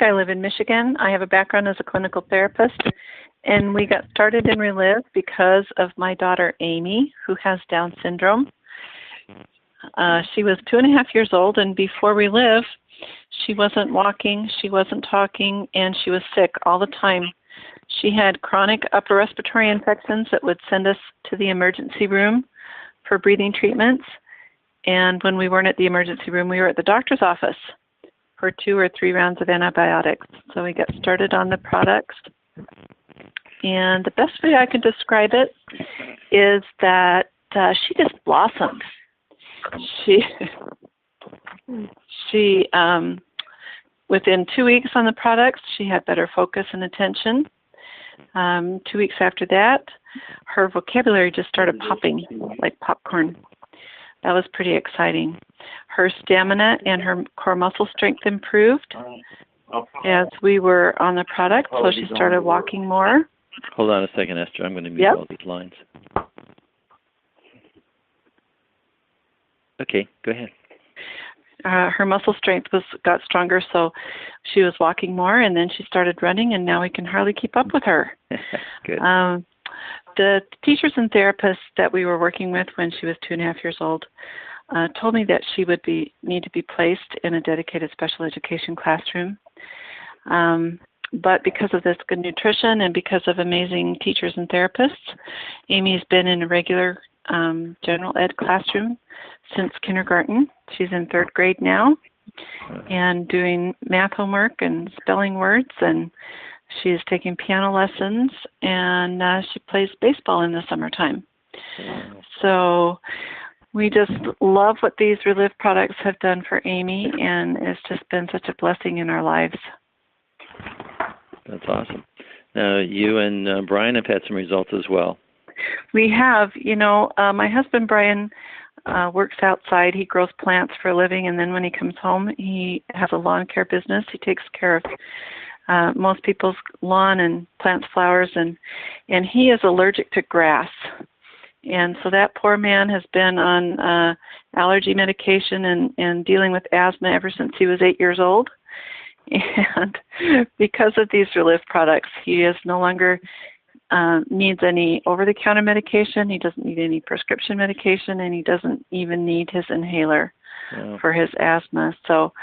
I live in Michigan. I have a background as a clinical therapist, and we got started in Relive because of my daughter Amy, who has Down syndrome. She was 2.5 years old, and before Relive, she wasn't walking, she wasn't talking, and she was sick all the time. She had chronic upper respiratory infections that would send us to the emergency room for breathing treatments. And when we weren't at the emergency room, we were at the doctor's office for 2 or 3 rounds of antibiotics. So we got started on the products. And the best way I could describe it is that she just blossomed. She within 2 weeks on the products, she had better focus and attention. 2 weeks after that, her vocabulary just started popping like popcorn. That was pretty exciting. Her stamina and her core muscle strength improved as we were on the product, so she started walking more. Hold on a second, Esther. I'm going to mute all these lines. Okay, go ahead. Her muscle strength got stronger, so she was walking more, and then she started running, and now we can hardly keep up with her. Good. The teachers and therapists that we were working with when she was 2.5 years old told me that she would need to be placed in a dedicated special education classroom. But because of this good nutrition and because of amazing teachers and therapists, Amy's been in a regular general ed classroom since kindergarten. She's in 3rd grade now and doing math homework and spelling words, and she's taking piano lessons, and she plays baseball in the summertime. So we just love what these Relive products have done for Amy, and it's just been such a blessing in our lives. That's awesome. Now, you and Brian have had some results as well. We have. My husband, Brian, works outside. He grows plants for a living, and then when he comes home, he has a lawn care business. He takes care of most people's lawn and plants flowers, and he is allergic to grass. And so that poor man has been on allergy medication and dealing with asthma ever since he was 8 years old. And because of these Relive products, he is no longer needs any over-the-counter medication. He doesn't need any prescription medication, and he doesn't even need his inhaler for his asthma. So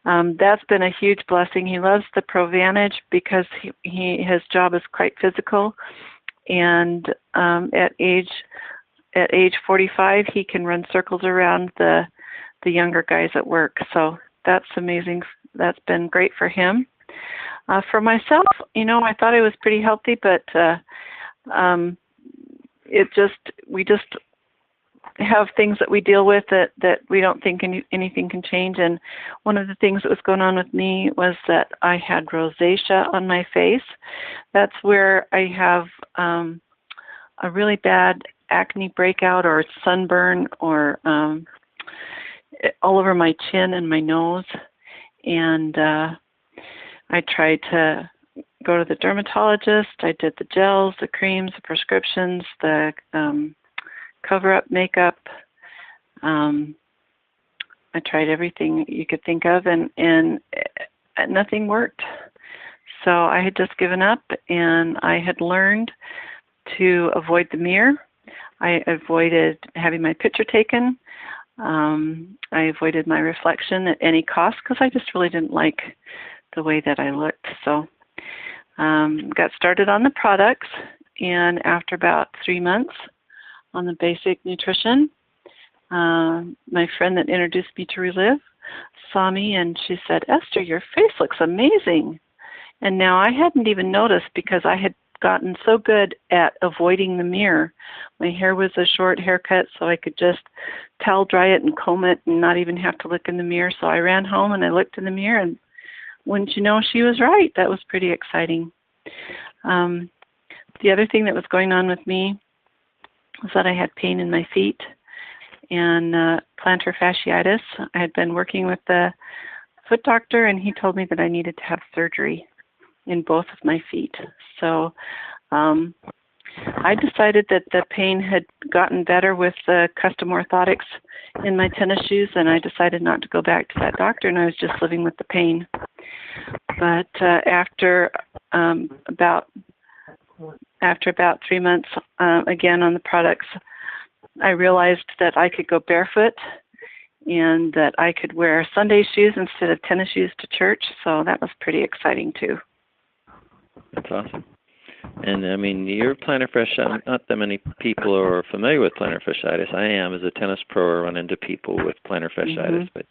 that's been a huge blessing. He loves the Provantage because his job is quite physical, and at age 45, he can run circles around the younger guys at work. So that's amazing. That's been great for him. For myself, I thought I was pretty healthy, but we just have things that we deal with that we don't think anything can change. And one of the things that was going on with me was that I had rosacea on my face. That's where I have a really bad acne breakout or sunburn or all over my chin and my nose. And I tried to go to the dermatologist. I did the gels, the creams, the prescriptions, the cover-up makeup. I tried everything you could think of, and nothing worked. So I had just given up, and I had learned to avoid the mirror. I avoided having my picture taken. I avoided my reflection at any cost because I just really didn't like the way that I looked. So got started on the products, and after about 3 months on the basic nutrition, my friend that introduced me to Relive saw me, and she said, "Esther, your face looks amazing." And now I hadn't even noticed because I had gotten so good at avoiding the mirror. My hair was a short haircut, so I could just towel dry it and comb it and not even have to look in the mirror. So I ran home and I looked in the mirror, and wouldn't you know, she was right. That was pretty exciting. The other thing that was going on with me was that I had pain in my feet and plantar fasciitis. I had been working with the foot doctor, and he told me that I needed to have surgery in both of my feet. So I decided that the pain had gotten better with the custom orthotics in my tennis shoes, and I decided not to go back to that doctor, and I was just living with the pain. But about 3 months, again on the products, I realized that I could go barefoot and that I could wear Sunday shoes instead of tennis shoes to church. So that was pretty exciting too. That's awesome. And I mean, your plantar fasciitis, not that many people are familiar with plantar fasciitis. I am, as a tennis pro, I run into people with plantar fasciitis. But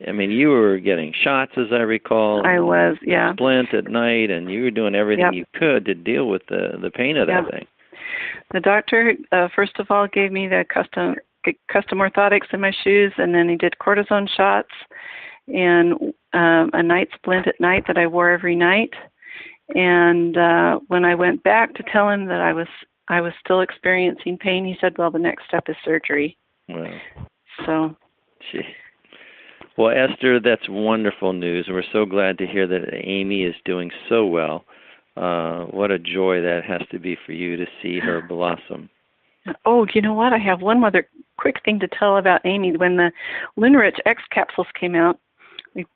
I mean, you were getting shots, as I recall. I was, yeah. Splint at night, and you were doing everything you could to deal with the pain of that thing. The doctor, first of all, gave me the custom orthotics in my shoes, and then he did cortisone shots and a night splint at night that I wore every night. And when I went back to tell him that I was still experiencing pain, he said, "Well, the next step is surgery." Wow. So. Gee. Well, Esther, that's wonderful news. We're so glad to hear that Amy is doing so well. What a joy that has to be for you to see her blossom. Oh, you know what? I have one other quick thing to tell about Amy. When the Lunarich X capsules came out,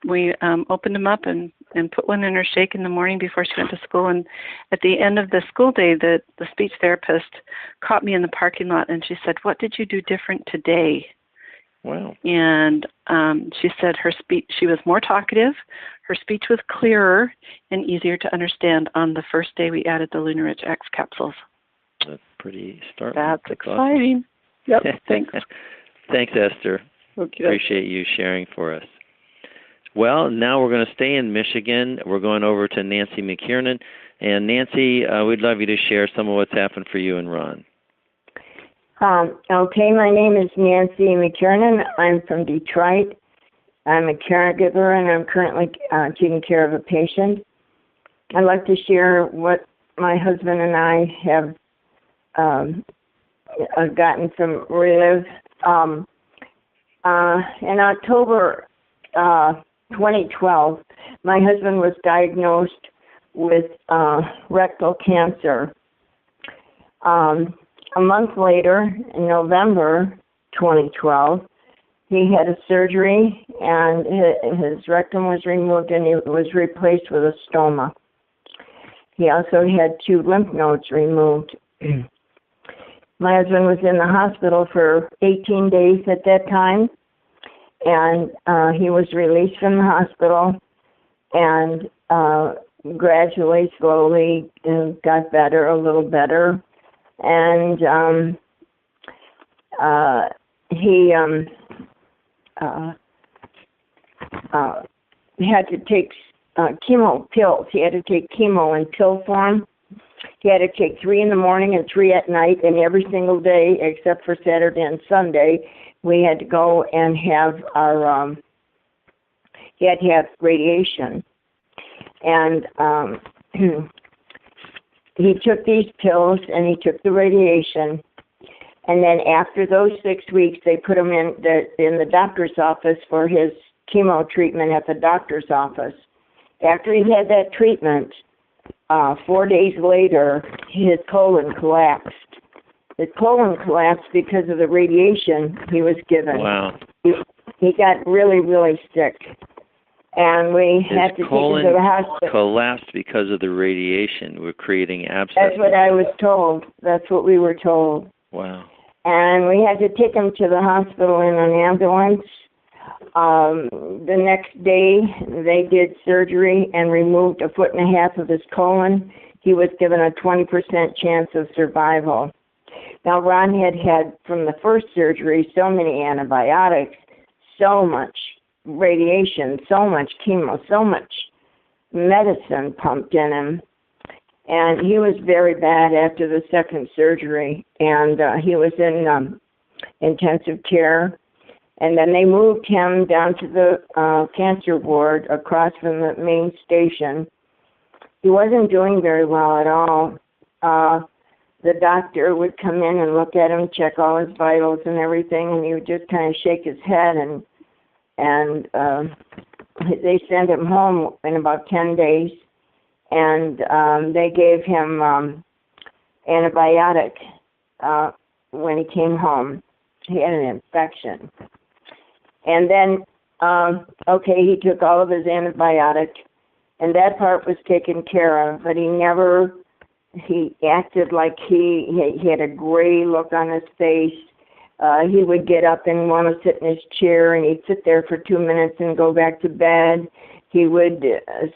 we opened them up and put one in her shake in the morning before she went to school. And at the end of the school day, the speech therapist caught me in the parking lot, and she said, "What did you do different today?" Wow. And she said she was more talkative, her speech was clearer and easier to understand on the first day we added the Lunarich X capsules. That's pretty startling. That's exciting. Awesome. Yep, thanks. Thanks, Esther. Okay. Appreciate you sharing for us. Well, now we're going to stay in Michigan. We're going over to Nancy McKiernan. And Nancy, we'd love you to share some of what's happened for you and Ron. Okay, my name is Nancy McKiernan. I'm from Detroit. I'm a caregiver, and I'm currently taking care of a patient. I'd like to share what my husband and I have gotten from Relive. In October 2012, my husband was diagnosed with rectal cancer. A month later, in November 2012, he had a surgery, and his rectum was removed, and it was replaced with a stoma. He also had 2 lymph nodes removed. My husband was in the hospital for 18 days at that time, and he was released from the hospital and gradually, slowly got better, a little better. And he had to take chemo pills. He had to take chemo in pill form. He had to take 3 in the morning and 3 at night, and every single day except for Saturday and Sunday, we had to go and have our, he had to have radiation. And he took these pills and he took the radiation. And then after those 6 weeks, they put him in the doctor's office for his chemo treatment at the doctor's office. After he had that treatment, 4 days later, his colon collapsed. His colon collapsed because of the radiation he was given. Wow. He got really, really sick. And we had to take him to the hospital. Collapsed because of the radiation. We're creating abscesses. That's what I was told. That's what we were told. Wow. And we had to take him to the hospital in an ambulance. The next day, they did surgery and removed 1.5 feet of his colon. He was given a 20% chance of survival. Now, Ron had from the first surgery so many antibiotics, so much radiation, so much chemo, so much medicine pumped in him. And he was very bad after the second surgery, and he was in intensive care. And then they moved him down to the cancer ward across from the main station. He wasn't doing very well at all. The doctor would come in and look at him, check all his vitals and everything, and he would just kind of shake his head, and they sent him home in about 10 days, and they gave him antibiotic when he came home. He had an infection. And then, he took all of his antibiotic, and that part was taken care of. But he acted like he had a gray look on his face. He would get up and want to sit in his chair, and he'd sit there for 2 minutes and go back to bed. He would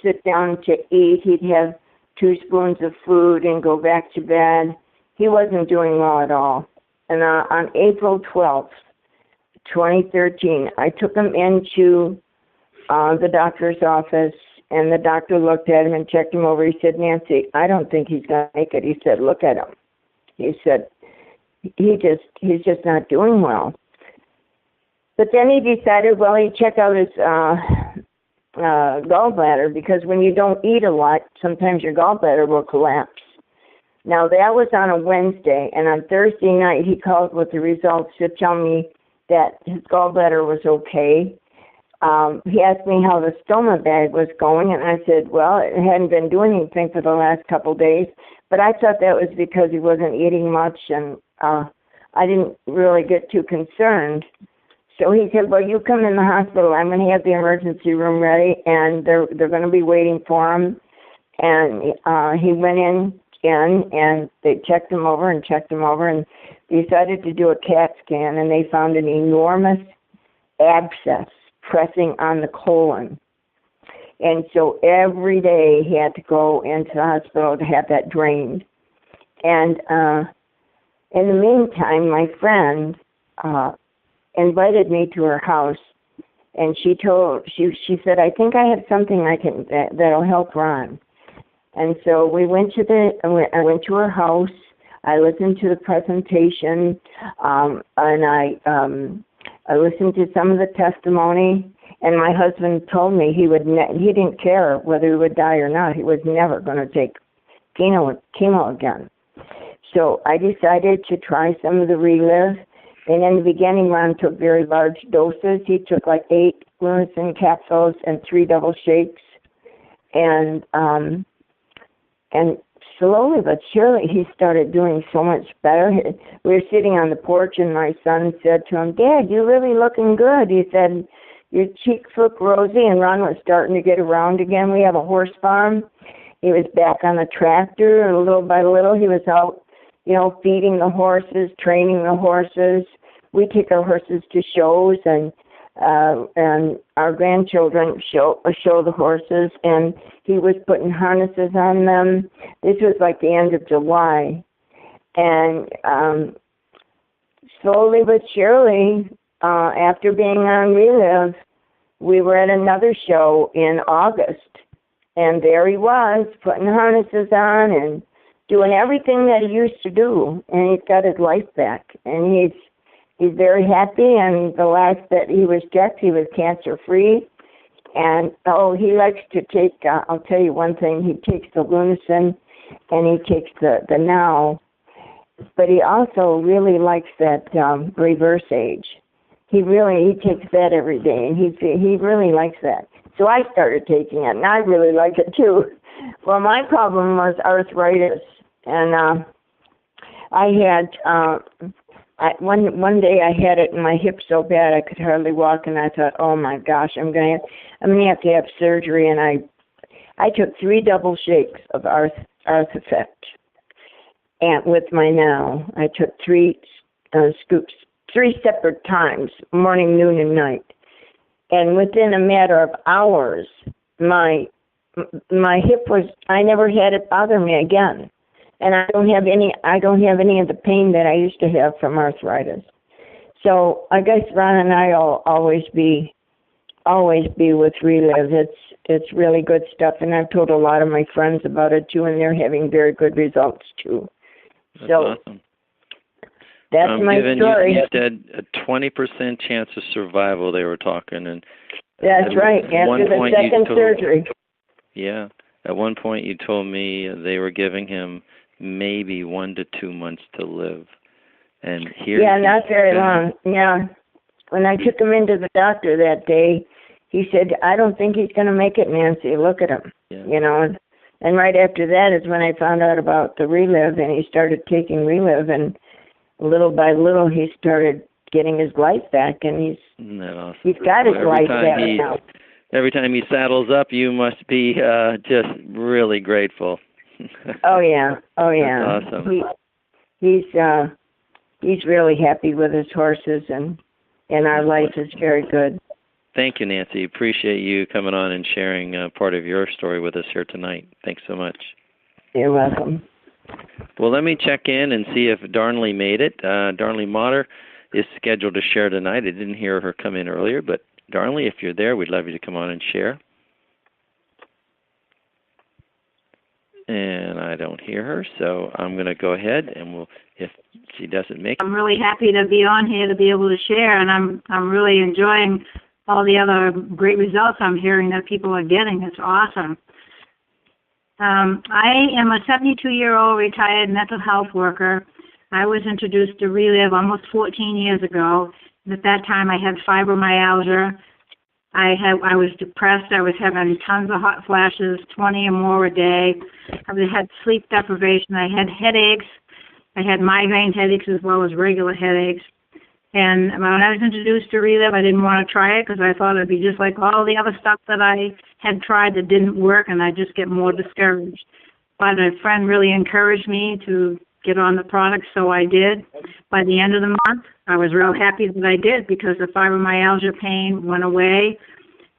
sit down to eat. He'd have 2 spoons of food and go back to bed. He wasn't doing well at all. And on April 12th, 2013, I took him into the doctor's office, and the doctor looked at him and checked him over. He said, Nancy, I don't think he's going to make it. He said, look at him. He said, he's just not doing well. But then he decided, well, he'd check out his gallbladder, because when you don't eat a lot, sometimes your gallbladder will collapse. Now, that was on a Wednesday, and on Thursday night, he called with the results to tell me that his gallbladder was okay. He asked me how the stoma bag was going, and I said, well, it hadn't been doing anything for the last couple of days, but I thought that was because he wasn't eating much, and I didn't really get too concerned. So he said, well, you come in the hospital. I'm going to have the emergency room ready, and they're going to be waiting for him. And he went in, and they checked him over and decided to do a CAT scan, and they found an enormous abscess pressing on the colon. And so every day he had to go into the hospital to have that drained. And in the meantime, my friend invited me to her house, and she said, I think I have something that'll help Ron. And so I went to her house. I listened to the presentation, and I listened to some of the testimony. And my husband told me he didn't care whether he would die or not. He was never going to take chemo again. So I decided to try some of the Relive. And in the beginning, Ron took very large doses. He took like 8 Lunasin capsules and 3 double shakes. And slowly but surely, he started doing so much better. We were sitting on the porch, and my son said to him, Dad, you're really looking good. He said, your cheeks look rosy, and Ron was starting to get around again. We have a horse farm. He was back on the tractor, and little by little, he was out, feeding the horses, training the horses. We take our horses to shows, and our grandchildren show the horses, and he was putting harnesses on them. This was like the end of July. And slowly but surely, after being on Relive, we were at another show in August, and there he was, putting harnesses on and doing everything that he used to do, and he's got his life back, and he's very happy. And the last that he was checked, he was cancer-free. And, he likes to take, I'll tell you one thing, he takes the Lunasin and he takes the Now, but he also really likes that Reverse Age. He takes that every day, and he really likes that. So I started taking it, and I really like it too. Well, my problem was arthritis, and I had... one day I had it in my hip so bad I could hardly walk, and I thought, oh my gosh, I'm gonna have to have surgery. And I took 3 double shakes of Arthafect, and with my Now, I took 3 scoops, 3 separate times, morning, noon, and night. And within a matter of hours, my hip I never had it bother me again. And I don't have any of the pain that I used to have from arthritis. So I guess Ron and I'll always be with Relive. It's really good stuff, and I've told a lot of my friends about it too, and they're having very good results too. That's awesome. That's my story. You said a 20% chance of survival. They were talking, and that's right. After the second surgery. Yeah. At one point, you told me they were giving him maybe 1 to 2 months to live, and here. Yeah, not very long. Yeah, when I took him into the doctor that day, he said, "I don't think he's going to make it, Nancy. Look at him." Yeah. And right after that is when I found out about the Relive, and he started taking Relive, and little by little he started getting his life back, and he's got his life back now. every time he saddles up, you must be just really grateful. Oh yeah. That's awesome. He's really happy with his horses, and our life is very good. Thank you, Nancy. Appreciate you coming on and sharing part of your story with us here tonight. Thanks so much. You're welcome. Well, let me check in and see if Darnley made it. Darnley Motter is scheduled to share tonight. I didn't hear her come in earlier, but Darnley, if you're there, we'd love you to come on and share. And I don't hear her, so I'm going to go ahead and if she doesn't make it. I'm really happy to be on here to be able to share, and I'm really enjoying all the other great results I'm hearing that people are getting. It's awesome. I am a 72-year-old retired mental health worker. I was introduced to Relive almost 14 years ago. At that time, I had fibromyalgia. I was depressed. I was having tons of hot flashes, 20 or more a day. I had sleep deprivation. I had headaches. I had migraine headaches as well as regular headaches. And when I was introduced to Relive, I didn't want to try it because I thought it would be just like all the other stuff that I had tried that didn't work, and I'd just get more discouraged. But a friend really encouraged me to get on the product, so I did. By the end of the month, I was real happy that I did because the fibromyalgia pain went away.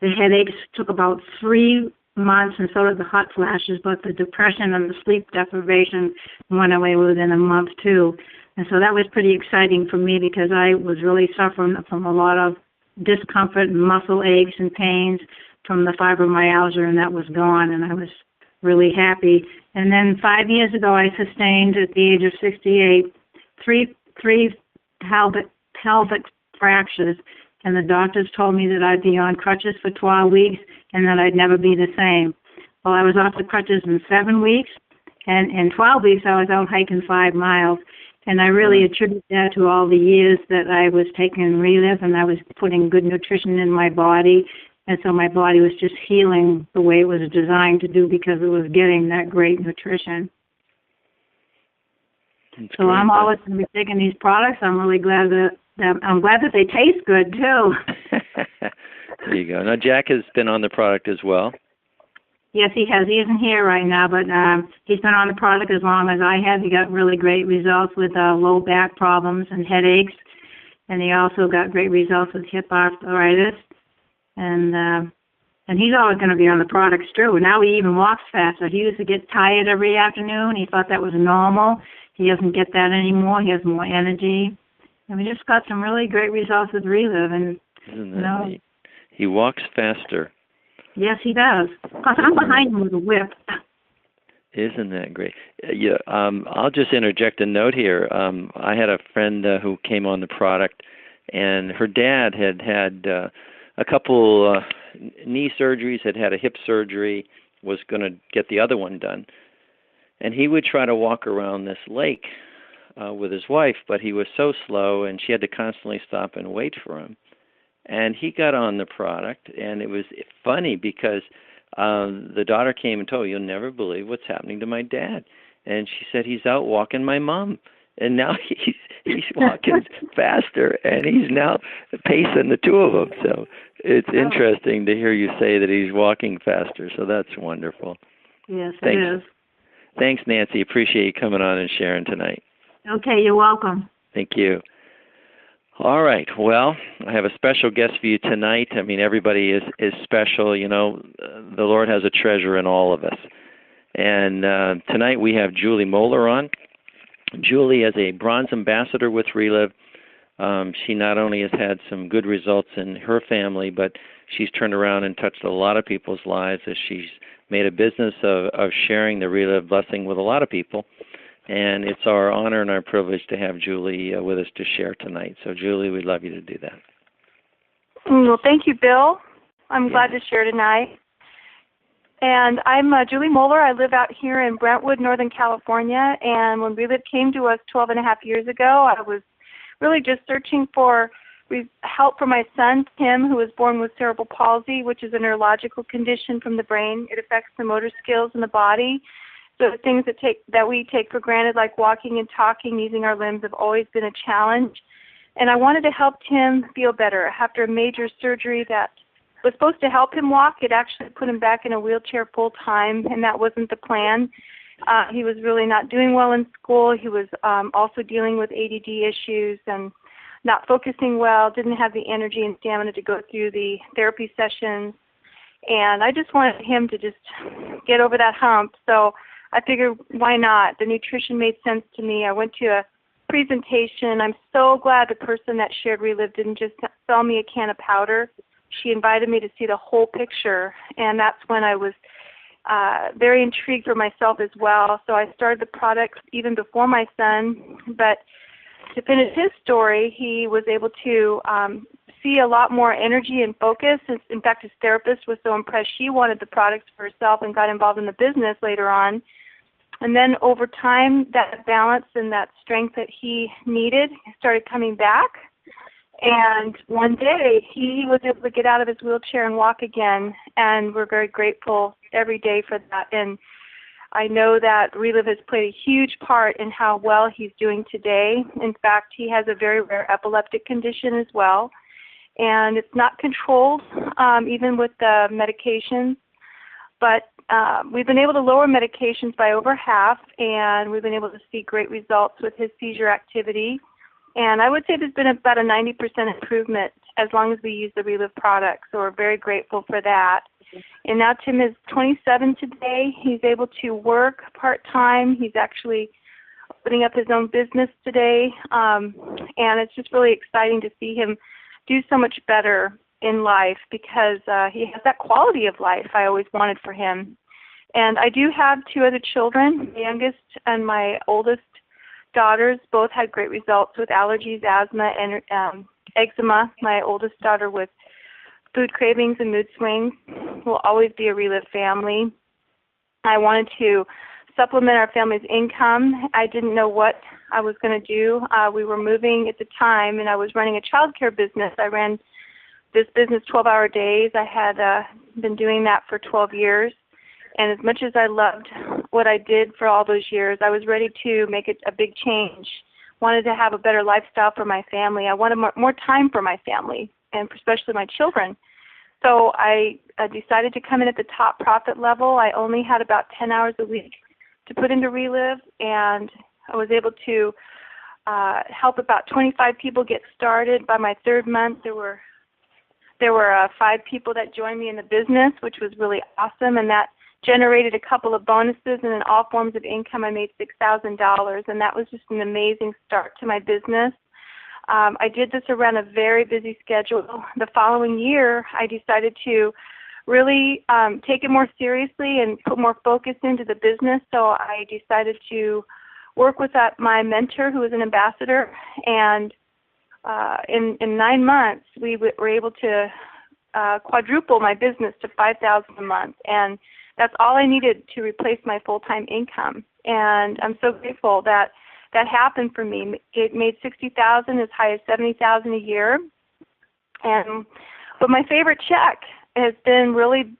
The headaches took about 3 months, and so did the hot flashes, but the depression and the sleep deprivation went away within a month, too. And so that was pretty exciting for me because I was really suffering from a lot of discomfort and muscle aches and pains from the fibromyalgia, and that was gone, and I was really happy. And then 5 years ago, I sustained, at the age of 68, three pelvic fractures, and the doctors told me that I'd be on crutches for 12 weeks and that I'd never be the same. Well, I was off the crutches in 7 weeks, and in 12 weeks, I was out hiking 5 miles. And I really attribute that to all the years that I was taking Relive, and I was putting good nutrition in my body. And so my body was just healing the way it was designed to do because it was getting that great nutrition. That's so great. I'm always going to be taking these products. I'm really glad that they taste good, too. There you go. Now, Jack has been on the product as well. Yes, he has. He isn't here right now, but he's been on the product as long as I have. He got really great results with low back problems and headaches, and he also got great results with hip arthritis. And he's always going to be on the products, too. Now he even walks faster. He used to get tired every afternoon. He thought that was normal. He doesn't get that anymore. He has more energy. And we just got some really great results with Relive. And, Isn't that neat? He walks faster. Yes, he does. Because I'm behind him with a whip. Isn't that great? Yeah. I'll just interject a note here. I had a friend who came on the product, and her dad had a couple knee surgeries, had a hip surgery, was going to get the other one done. And he would try to walk around this lake with his wife, but he was so slow, and she had to constantly stop and wait for him. And he got on the product, and it was funny because the daughter came and told her, "You'll never believe what's happening to my dad." And she said, "He's out walking my mom." And now he's walking faster, and he's now pacing the two of them. So it's interesting to hear you say that he's walking faster. So that's wonderful. Yes, Thanks. it is. Thanks, Nancy. Appreciate you coming on and sharing tonight. Okay, you're welcome. Thank you. All right. Well, I have a special guest for you tonight. I mean, everybody is special. You know, the Lord has a treasure in all of us. And tonight we have Julie Moeller on. Julie is a bronze ambassador with Relive. She not only has had some good results in her family, but she's turned around and touched a lot of people's lives as she's made a business of sharing the Relive blessing with a lot of people. And it's our honor and our privilege to have Julie with us to share tonight. So, Julie, we'd love you to do that. Well, thank you, Bill. I'm glad to share tonight. And I'm Julie Moeller. I live out here in Brentwood, Northern California. And when Relive came to us 12 and a half years ago, I was really just searching for help for my son, Tim, who was born with cerebral palsy, which is a neurological condition from the brain. It affects the motor skills in the body. So the things that we take for granted, like walking and talking, using our limbs, have always been a challenge. And I wanted to help Tim feel better after a major surgery that was supposed to help him walk. It actually put him back in a wheelchair full time, and that wasn't the plan. He was really not doing well in school. He was also dealing with ADD issues and not focusing well, didn't have the energy and stamina to go through the therapy sessions. And I just wanted him to just get over that hump. So I figured, why not? The nutrition made sense to me. I went to a presentation. I'm so glad the person that shared Relive didn't just sell me a can of powder. She invited me to see the whole picture, and that's when I was very intrigued for myself as well. So I started the product even before my son. But to finish his story, he was able to see a lot more energy and focus. In fact, his therapist was so impressed she wanted the products for herself and got involved in the business later on. And then over time, that balance and that strength that he needed started coming back. And one day, he was able to get out of his wheelchair and walk again, and we're very grateful every day for that. And I know that Relive has played a huge part in how well he's doing today. In fact, he has a very rare epileptic condition as well, and it's not controlled even with the medications. But we've been able to lower medications by over half, and we've been able to see great results with his seizure activity. And I would say there's been about a 90% improvement as long as we use the Relive product, so we're very grateful for that. And now Tim is 27 today. He's able to work part-time. He's actually opening up his own business today, and it's just really exciting to see him do so much better in life because he has that quality of life I always wanted for him. And I do have two other children. My youngest and my oldest daughters both had great results with allergies, asthma, and eczema. My oldest daughter with food cravings and mood swings will always be a Relive family. I wanted to supplement our family's income. I didn't know what I was going to do. We were moving at the time, and I was running a child care business. I ran this business 12-hour days. I had been doing that for 12 years. And as much as I loved what I did for all those years, I was ready to make it a big change. Wanted to have a better lifestyle for my family. I wanted more time for my family, and especially my children. So I decided to come in at the top profit level. I only had about 10 hours a week to put into Relive, and I was able to help about 25 people get started. By my third month, there were 5 people that joined me in the business, which was really awesome, and that generated a couple of bonuses, and in all forms of income, I made $6,000, and that was just an amazing start to my business. I did this around a very busy schedule. The following year, I decided to really take it more seriously and put more focus into the business, so I decided to work with my mentor, who is an ambassador, and in 9 months, we were able to quadruple my business to $5,000 a month, and that's all I needed to replace my full-time income. And I'm so grateful that that happened for me. It made $60,000 as high as $70,000 a year. But my favorite check has been really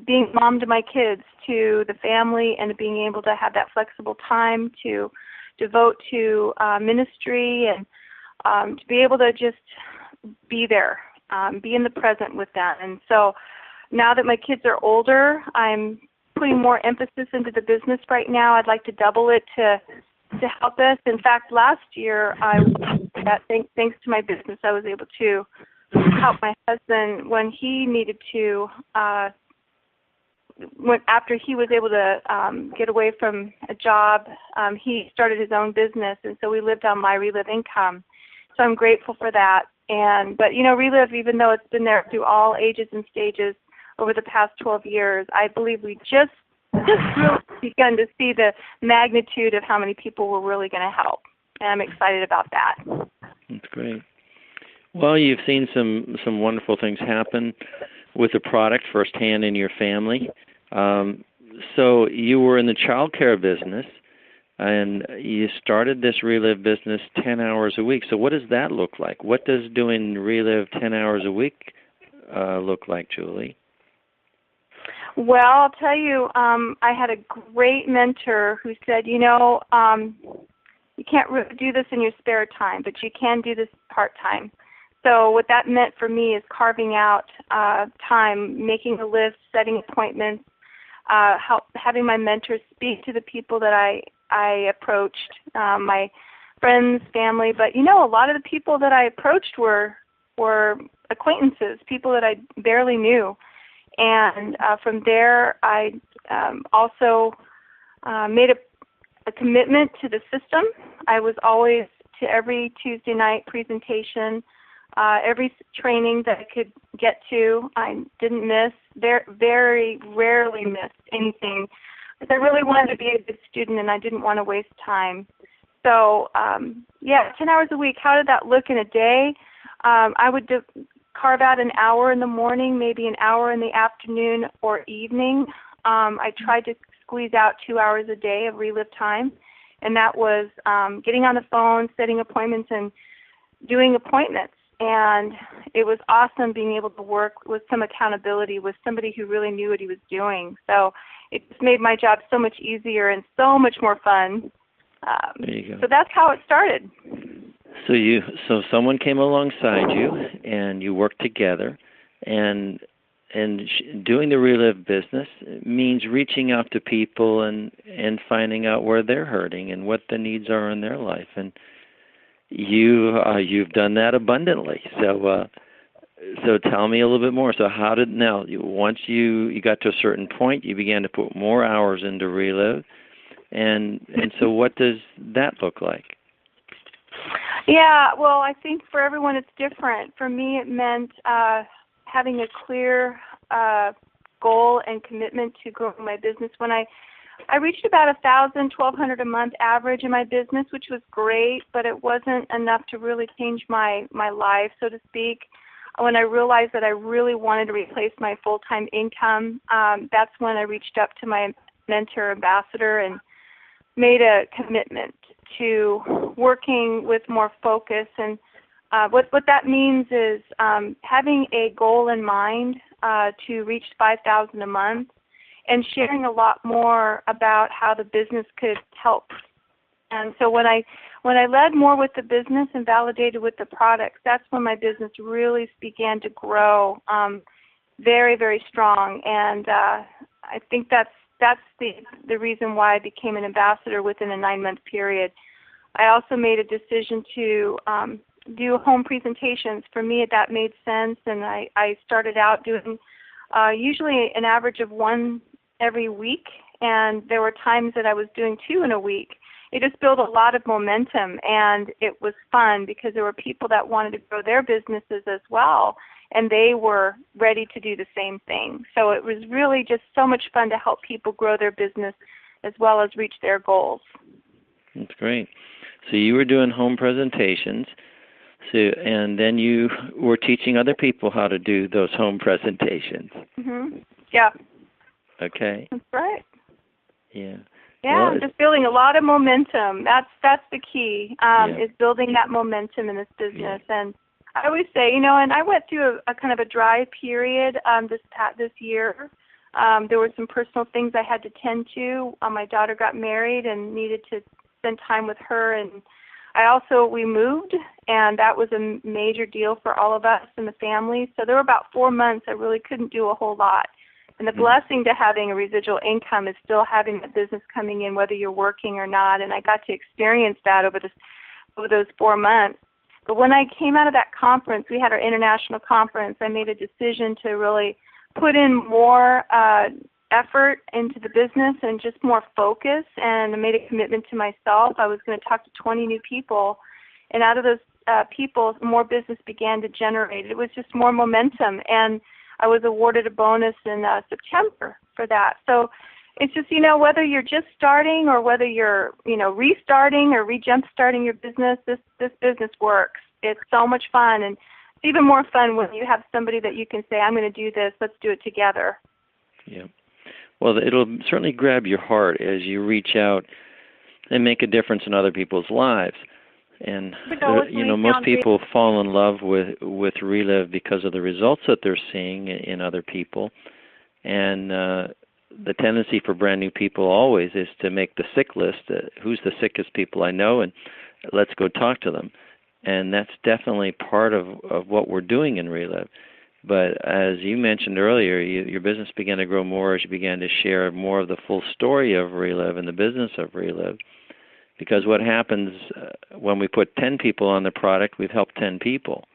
being mom to my kids, to the family, and being able to have that flexible time to devote to ministry and to be able to just be there, be in the present with them. And so now that my kids are older, I'm putting more emphasis into the business right now. I'd like to double it to help us. In fact, last year, thanks to my business, I was able to help my husband when he needed to, after he was able to get away from a job, he started his own business, and so we lived on my Relive income. So I'm grateful for that. But Relive, even though it's been there through all ages and stages over the past 12 years, I believe we just really begun to see the magnitude of how many people we're really going to help. And I'm excited about that. That's great. Well, you've seen some wonderful things happen with the product firsthand in your family. So you were in the child care business, and you started this Relive business 10 hours a week. So what does that look like? What does doing Relive 10 hours a week look like, Julie? Well, I'll tell you, I had a great mentor who said, you can't really do this in your spare time, but you can do this part-time. So what that meant for me is carving out time, making a list, setting appointments, having my mentors speak to the people that I approached, my friends, family. But, a lot of the people that I approached were acquaintances, people that I barely knew. And from there, I also made a commitment to the system. I was always to every Tuesday night presentation, every training that I could get to. I didn't miss, very rarely missed anything, because I really wanted to be a good student and I didn't want to waste time. So, 10 hours a week. How did that look in a day? I would carve out an hour in the morning, maybe an hour in the afternoon or evening. I tried to squeeze out 2 hours a day of relive time, and that was getting on the phone, setting appointments, and doing appointments. And it was awesome being able to work with some accountability with somebody who really knew what he was doing. So it just made my job so much easier and so much more fun. There you go. So that's how it started. So someone came alongside you, and you worked together, and doing the relive business means reaching out to people and finding out where they're hurting and what the needs are in their life. And you've done that abundantly. So tell me a little bit more. So once you got to a certain point, you began to put more hours into relive, and so what does that look like? Yeah, well, I think for everyone it's different. For me, it meant having a clear goal and commitment to growing my business. When I reached about $1,000, $1,200 a month average in my business, which was great, but it wasn't enough to really change my life, so to speak. When I realized that I really wanted to replace my full-time income, that's when I reached up to my mentor, ambassador, and made a commitment to working with more focus. And what that means is having a goal in mind to reach $5,000 a month, and sharing a lot more about how the business could help. And so when I led more with the business and validated with the products, that's when my business really began to grow very, very strong. And I think that's the reason why I became an ambassador within a 9-month period. I also made a decision to do home presentations. For me, that made sense, and I started out doing usually an average of one every week, and there were times that I was doing 2 in a week. It just built a lot of momentum, and it was fun because there were people that wanted to grow their businesses as well, and they were ready to do the same thing. So it was really just so much fun to help people grow their business as well as reach their goals. That's great. So you were doing home presentations, and then you were teaching other people how to do those home presentations. Mm-hmm. Yeah. Okay. That's right. Yeah. Yeah, well, just building a lot of momentum. That's the key, is building that momentum in this business. Yeah. And I always say, and I went through a kind of a dry period this year. There were some personal things I had to tend to. My daughter got married and needed to spend time with her, and we moved, and that was a major deal for all of us in the family. So there were about 4 months I really couldn't do a whole lot. And the blessing to having a residual income is still having the business coming in, whether you're working or not. And I got to experience that over those 4 months. But when I came out of that conference, we had our international conference, I made a decision to really put in more effort into the business and just more focus. And I made a commitment to myself. I was going to talk to 20 new people. And out of those people, more business began to generate. It was just more momentum. And I was awarded a bonus in September for that. So it's just, whether you're just starting or whether you're, restarting or re-jump-starting your business, this business works. It's so much fun. And it's even more fun when you have somebody that you can say, I'm going to do this, let's do it together. Yeah. Well, it'll certainly grab your heart as you reach out and make a difference in other people's lives. And most people fall in love with Relive because of the results that they're seeing in other people. And the tendency for brand new people always is to make the sick list. Who's the sickest people I know, and let's go talk to them. and that's definitely part of what we're doing in Relive. But as you mentioned earlier, your business began to grow more as you began to share more of the full story of Relive and the business of Relive. Because what happens when we put 10 people on the product, we've helped 10 people.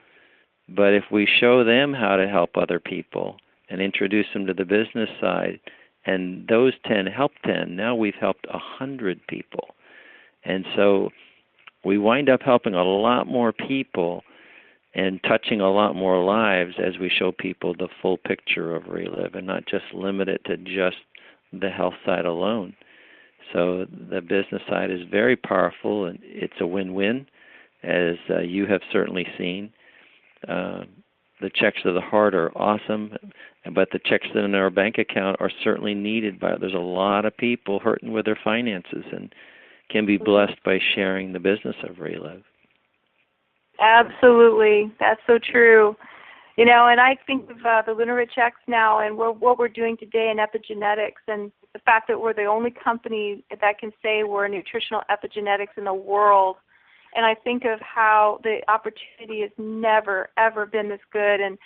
But if we show them how to help other people and introduce them to the business side, and those 10 help 10, now we've helped 100 people. And so we wind up helping a lot more people and touching a lot more lives as we show people the full picture of Relive and not just limit it to just the health side alone. So the business side is very powerful, and it's a win-win, as you have certainly seen. The checks to the heart are awesome, but the checks in our bank account are certainly needed. There's a lot of people hurting with their finances and can be blessed by sharing the business of Relive. Absolutely. That's so true. You know, and I think of the Lunar checks now and what we're doing today in epigenetics, and the fact that we're the only company that can say we're nutritional epigenetics in the world. And I think of how the opportunity has never, ever been this good. And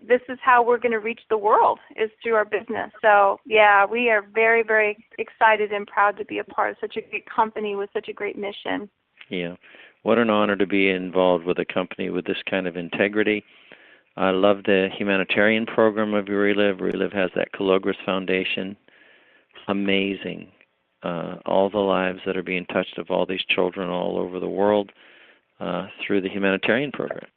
this is how we're going to reach the world, is through our business. So, yeah, we are very, very excited and proud to be a part of such a great company with such a great mission. Yeah. What an honor to be involved with a company with this kind of integrity. I love the humanitarian program of Relive. Relive has that Calogris Foundation. Amazing. All the lives that are being touched of all these children all over the world through the humanitarian program.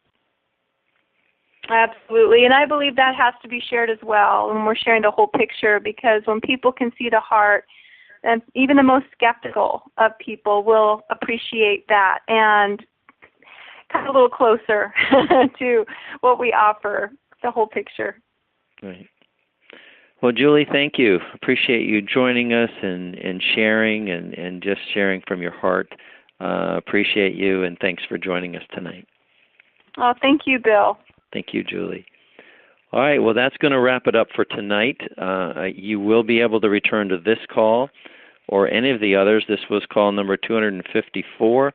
Absolutely, and I believe that has to be shared as well when we're sharing the whole picture, because when people can see the heart, and even the most skeptical of people will appreciate that and come a little closer to what we offer, the whole picture. Right. Well, Julie, thank you. Appreciate you joining us and sharing and just sharing from your heart. Appreciate you, and thanks for joining us tonight. Oh, thank you, Bill. Thank you, Julie. All right, well, that's going to wrap it up for tonight. You will be able to return to this call or any of the others. This was call number 254.